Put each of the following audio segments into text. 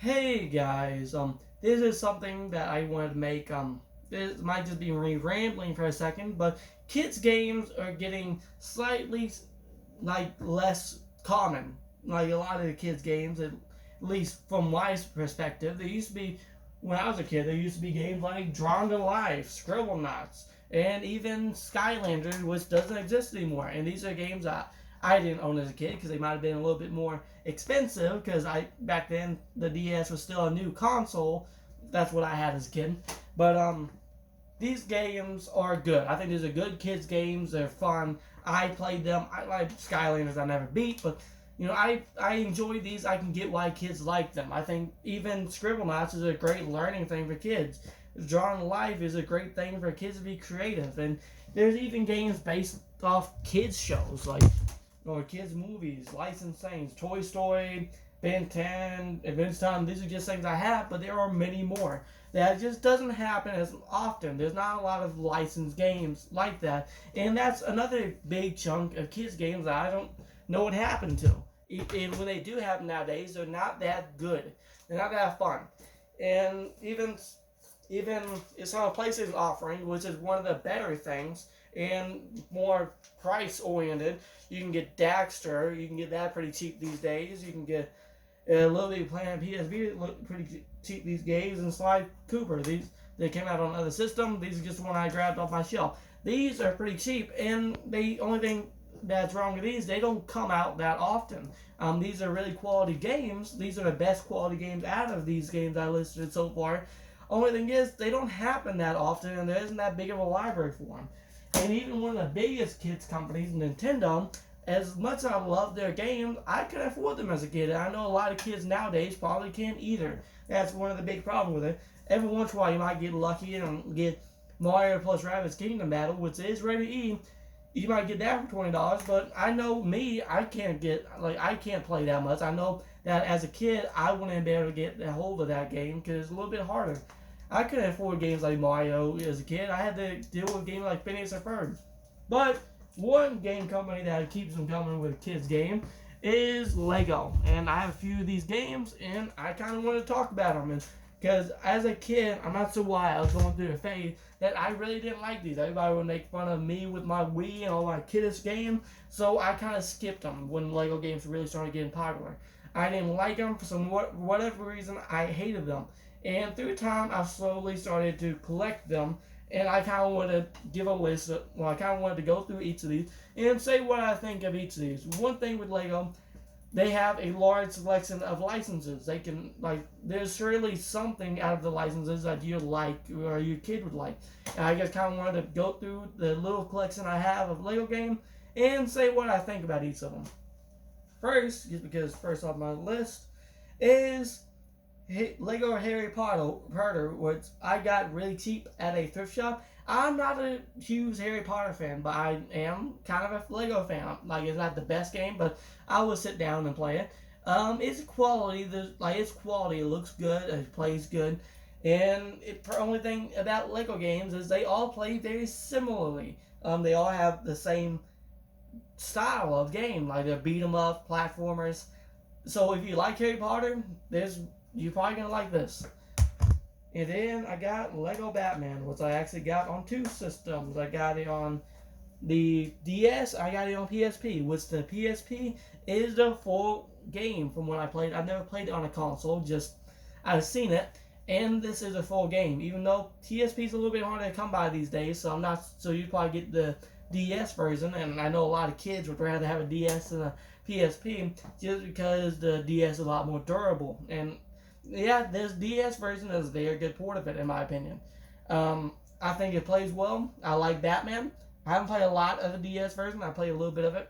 Hey guys, this is something that I wanted to make. This might just be me rambling for a second, but kids' games are getting slightly less common. Like a lot of the kids' games, at least from my perspective, there used to be when I was a kid. There used to be games like Drawn to Life, Scribble Knots, and even Skylanders, which doesn't exist anymore. And these are games that I didn't own as a kid because they might have been a little bit more expensive. Because I back then the DS was still a new console. That's what I had as a kid. But these games are good. I think these are good kids games. They're fun. I played them. I like Skylanders. I never beat, but I enjoy these. I can get why kids like them. I think even Scribblenauts is a great learning thing for kids. Drawing Life is a great thing for kids to be creative, and there's even games based off kids shows or kids movies, licensed things, Toy Story, Ben 10, Adventure Time. These are just things I have, but there are many more. That just doesn't happen as often. There's not a lot of licensed games like that, and that's another big chunk of kids games that I don't know what happened to. And when they do happen nowadays, they're not that good. They're not that fun, and even it's on a PlayStation offering, which is one of the better things and more price oriented. You can get Daxter. You can get that pretty cheap these days. You can get a little bit of Planet PSV pretty cheap these days, and Sly Cooper. These they came out on other systems. These are just the one I grabbed off my shelf. These are pretty cheap, and the only thing that's wrong with these, they don't come out that often. These are really quality games. These are the best quality games out of these games I listed so far. Only thing is, they don't happen that often, and there isn't that big of a library for them. And even one of the biggest kids companies, Nintendo, as much as I love their games, I couldn't afford them as a kid. And I know a lot of kids nowadays probably can't either. That's one of the big problems with it. Every once in a while, you might get lucky and get Mario plus Rabbids Kingdom Battle, which is rated E. You might get that for $20, but I know me, I can't play that much. I know that as a kid, I wouldn't be able to get a hold of that game because it's a little bit harder. I couldn't afford games like Mario as a kid. I had to deal with games like Phineas and Ferb. But one game company that keeps them coming with a kids game is Lego. And I have a few of these games, and I kind of want to talk about them. Because as a kid, I'm not sure why, I was going through a phase that I really didn't like these. Everybody would make fun of me with my Wii and all my kiddish games, so I kind of skipped them when Lego games really started getting popular. I didn't like them for whatever reason. I hated them. And through time, I slowly started to collect them, and I kind of wanted to give a list. I kind of wanted to go through each of these and say what I think of each of these. One thing with Lego, they have a large selection of licenses. They can, there's surely something out of the licenses that you like or your kid would like. And I just kind of wanted to go through the little collection I have of Lego games and say what I think about each of them. First, just because first off my list, is Lego Harry Potter, which I got really cheap at a thrift shop. I'm not a huge Harry Potter fan, but I am kind of a Lego fan. It's not the best game, but I will sit down and play it. It's quality. It's quality. It looks good. It plays good. And the only thing about Lego games is they all play very similarly. They all have the same style of game. They're beat 'em up platformers. So if you like Harry Potter, you're probably gonna like this. And then I got Lego Batman, which I actually got on two systems. I got it on the DS, I got it on PSP, which the PSP is the full game from when I played. I've never played it on a console, just I've seen it, and this is a full game. Even though PSP is a little bit harder to come by these days, so you probably get the DS version, and I know a lot of kids would rather have a DS than a PSP just because the DS is a lot more durable. And yeah, this DS version is a very good port of it, in my opinion. I think it plays well. I like Batman. I haven't played a lot of the DS version. I played a little bit of it.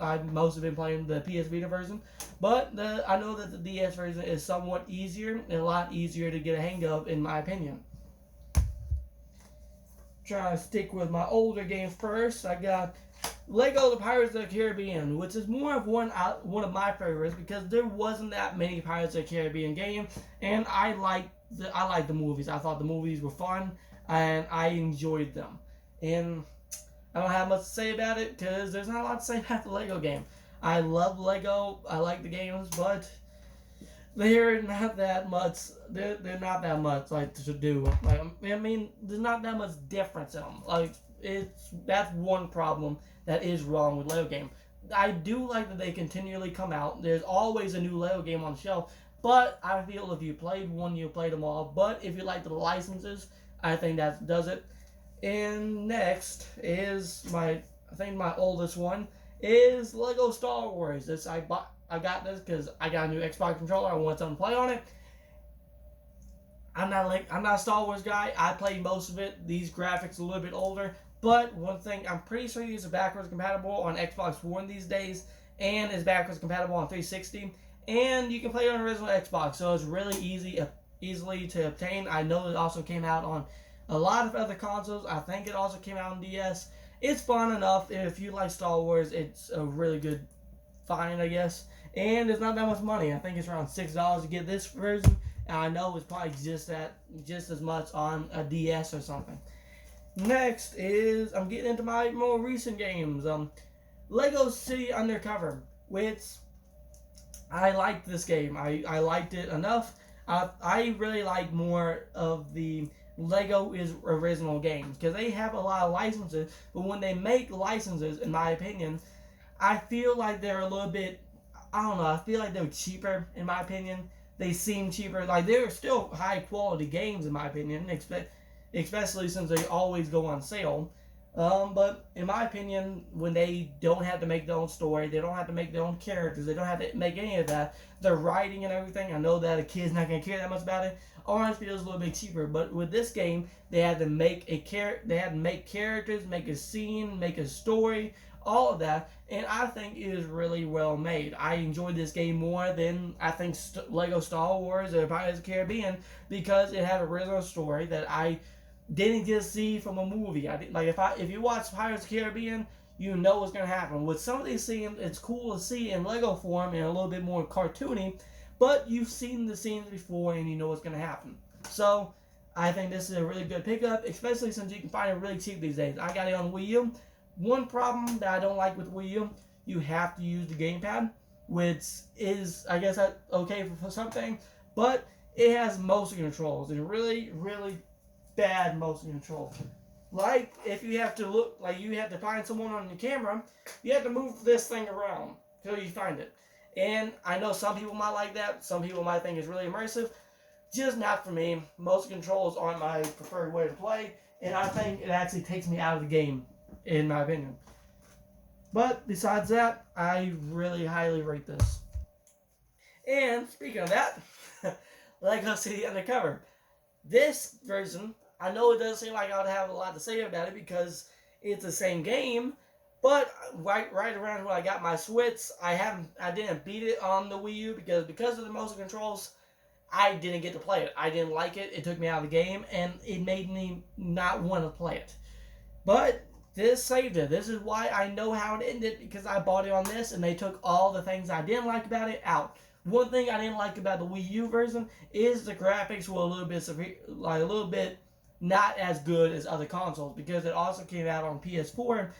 I've mostly been playing the PS Vita version. But I know that the DS version is somewhat easier and a lot easier to get a hang of, in my opinion. Trying to stick with my older games first. I got Lego The Pirates of the Caribbean, which is more of one of my favorites because there wasn't that many Pirates of the Caribbean games, and I like the movies. I thought the movies were fun, and I enjoyed them. And I don't have much to say about it because there's not a lot to say about the Lego game. I love Lego. I like the games, but they're not that much. They're not that much like to do. Like I mean, there's not that much difference in them. Like that's one problem that is wrong with Lego game. I do like that they continually come out. There's always a new Lego game on the shelf. But I feel if you played one, you played them all. But if you like the licenses, I think that does it. And next is I think my oldest one is Lego Star Wars. I got this because I got a new Xbox controller. I want something to play on it. I'm not a Star Wars guy. I played most of it. These graphics are a little bit older. But one thing, I'm pretty sure these are backwards compatible on Xbox One these days, and is backwards compatible on 360. And you can play it on original Xbox, so it's really easily to obtain. I know it also came out on a lot of other consoles. I think it also came out on DS. It's fun enough. If you like Star Wars, it's a really good find, I guess. And it's not that much money. I think it's around $6 to get this version. And I know it's probably just as much on a DS or something. Next is I'm getting into my more recent games. Lego City Undercover, which I liked this game. I liked it enough. I really like more of the Lego is original games because they have a lot of licenses. But when they make licenses, in my opinion, I feel like they're a little bit. I don't know. I feel like they're cheaper, in my opinion. They seem cheaper. Like they're still high quality games, in my opinion. Especially since they always go on sale. But in my opinion, when they don't have to make their own story, they don't have to make their own characters, they don't have to make any of that, the writing and everything, I know that a kid's not going to care that much about it. Orange feels a little bit cheaper, but with this game, they had to make they had to make characters, make a scene, make a story, all of that, and I think it is really well made. I enjoyed this game more than I think Lego Star Wars or Pirates of the Caribbean because it had a original story that I didn't just see from a movie. I did, like if you watch Pirates of the Caribbean, you know what's gonna happen. With some of these scenes, it's cool to see in Lego form and a little bit more cartoony, but you've seen the scenes before and you know what's gonna happen. So I think this is a really good pickup, especially since you can find it really cheap these days. I got it on Wii U. One problem that I don't like with Wii U, you have to use the gamepad, which is I guess okay for something, but it has motion controls and really bad motion control. Like if you have to look, like you have to find someone on the camera, you have to move this thing around until you find it. And I know some people might like that. Some people might think it's really immersive. Just not for me. Motion controls aren't my preferred way to play, and I think it actually takes me out of the game, in my opinion. But besides that, I really highly rate this. And speaking of that, Lego City Undercover. This version, I know it doesn't seem like I would have a lot to say about it because it's the same game, but right around when I got my Switch, I didn't beat it on the Wii U because of the motion controls, I didn't get to play it. I didn't like it. It took me out of the game, and it made me not want to play it. But this saved it. This is why I know how it ended because I bought it on this, and they took all the things I didn't like about it out. One thing I didn't like about the Wii U version is the graphics were a little bit not as good as other consoles because it also came out on PS4.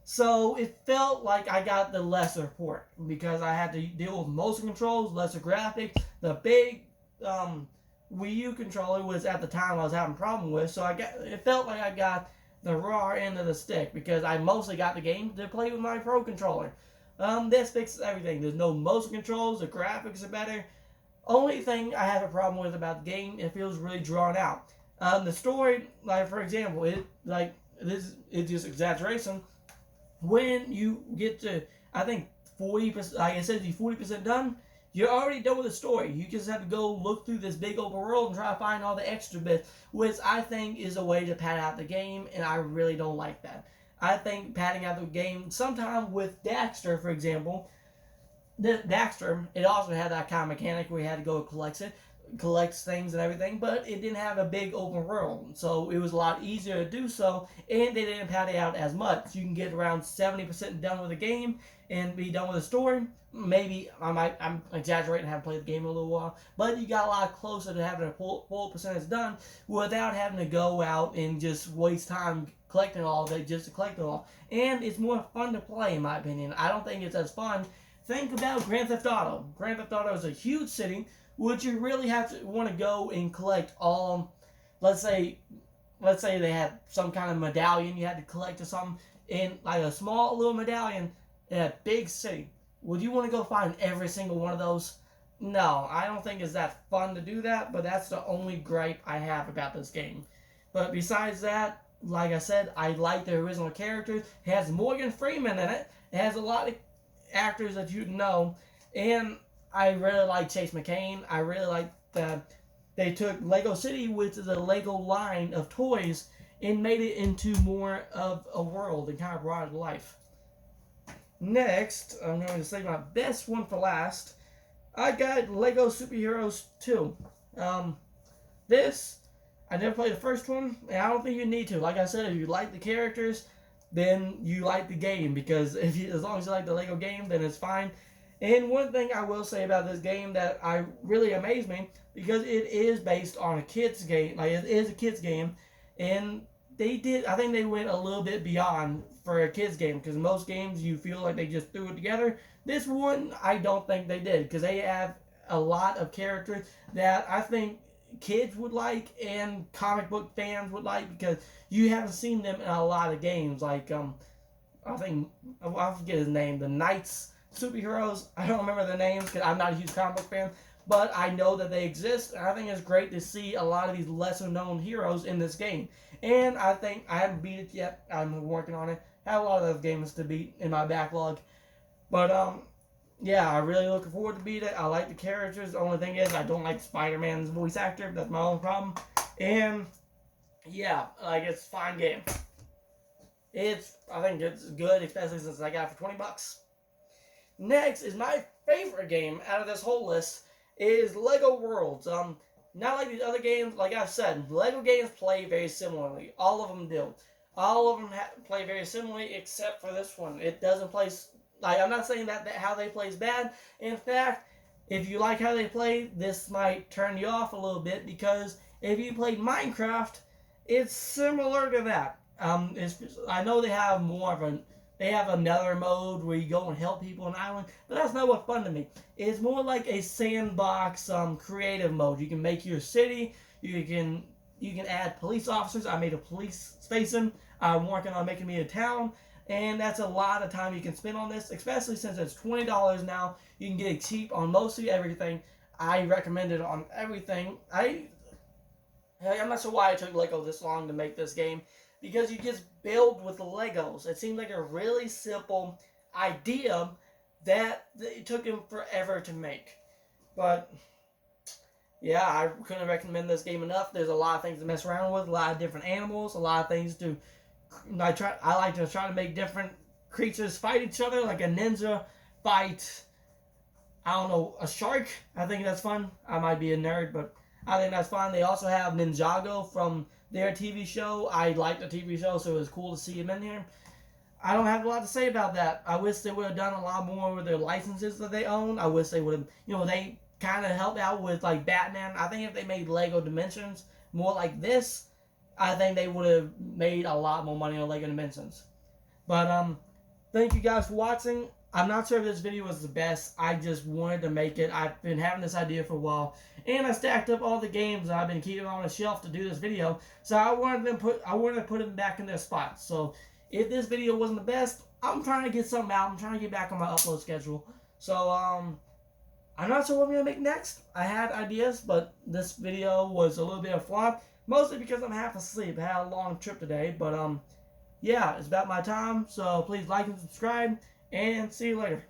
So it felt like I got the lesser port because I had to deal with motion controls, lesser graphics. The big Wii U controller was at the time I was having a problem with, so it felt like I got the raw end of the stick because I mostly got the game to play with my Pro controller. This fixes everything. There's no motion controls. The graphics are better. Only thing I have a problem with about the game, it feels really drawn out. The story, like for example, this is just exaggeration. When you get to, I think 40%, like I said, you're 40% done. You're already done with the story. You just have to go look through this big open world and try to find all the extra bits, which I think is a way to pad out the game, and I really don't like that. I think padding out the game, sometimes with Daxter, for example, Daxter, it also had that kind of mechanic where you had to go collect things and everything, but it didn't have a big open world, so it was a lot easier to do so, and they didn't pad it out as much. You can get around 70% done with the game and be done with the story. Maybe I'm exaggerating, I haven't played the game in a little while, but you got a lot closer to having a full percentage done without having to go out and just waste time collecting all of it just to collect it all. And it's more fun to play, in my opinion. I don't think it's as fun. Think about Grand Theft Auto. Grand Theft Auto is a huge city would you really have to want to go and collect all, let's say, they had some kind of medallion you had to collect or something in like a small little medallion in a big city. Would you want to go find every single one of those? No, I don't think it's that fun to do that, but that's the only gripe I have about this game. But besides that, like I said, I like the original characters. It has Morgan Freeman in it. It has a lot of actors that you know. And I really like Chase McCain. I really like that they took Lego City, which is a Lego line of toys, and made it into more of a world and kind of brought it to life. Next, I'm going to save my best one for last. I got Lego Superheroes 2. This, I never played the first one, and I don't think you need to. Like I said, if you like the characters, then you like the game, because as long as you like the Lego game, then it's fine. And one thing I will say about this game that I really amazed me, because it is based on a kid's game, like it is a kid's game, and I think they went a little bit beyond for a kid's game, because most games you feel like they just threw it together. This one, I don't think they did, because they have a lot of characters that I think kids would like and comic book fans would like, because you haven't seen them in a lot of games. Like, I forget his name, the Knights superheroes. I don't remember their names because I'm not a huge comic book fan, but I know that they exist, and I think it's great to see a lot of these lesser known heroes in this game. And I think I haven't beat it yet. I'm working on it. I have a lot of those games to beat in my backlog. But yeah, I'm really looking forward to beat it. I like the characters. The only thing is I don't like Spider-Man's voice actor. That's my only problem. And yeah, like, it's a fine game. I think it's good, especially since I got it for $20. Next is my favorite game out of this whole list is Lego Worlds. Not like these other games. Like I've said, Lego games play very similarly. All of them do. All of them play very similarly, except for this one. It doesn't play. Like, I'm not saying that how they play is bad. In fact, if you like how they play, this might turn you off a little bit, because if you play Minecraft, it's similar to that. I know they have they have another mode where you go and help people on an island, but that's not what's fun to me. It's more like a sandbox creative mode. You can make your city. You can add police officers. I made a police station. I'm working on making me a town. And that's a lot of time you can spend on this, especially since it's $20 now. You can get it cheap on mostly everything. I recommend it on everything. I'm not sure why it took Lego this long to make this game, because you just build with Legos. It seemed like a really simple idea that it took him forever to make. But yeah, I couldn't recommend this game enough. There's a lot of things to mess around with, a lot of different animals, a lot of things to. I like to try to make different creatures fight each other, like a ninja fight, I don't know, a shark. I think that's fun. I might be a nerd, but I think that's fun. They also have Ninjago from their TV show. I like the TV show, so it was cool to see him in here. I don't have a lot to say about that. I wish they would have done a lot more with their licenses that they own. I wish they would have, they kind of helped out with, like, Batman. I think if they made Lego Dimensions more like this, I think they would have made a lot more money on Lego Dimensions. But thank you guys for watching. I'm not sure if this video was the best. I just wanted to make it. I've been having this idea for a while, and I stacked up all the games that I've been keeping on the shelf to do this video. So I wanted to put them back in their spots. So if this video wasn't the best, I'm trying to get something out. I'm trying to get back on my upload schedule. So I'm not sure what I'm gonna make next. I had ideas, but this video was a little bit of a flop. Mostly because I'm half asleep. I had a long trip today. But, yeah, it's about my time. So please like and subscribe. And see you later.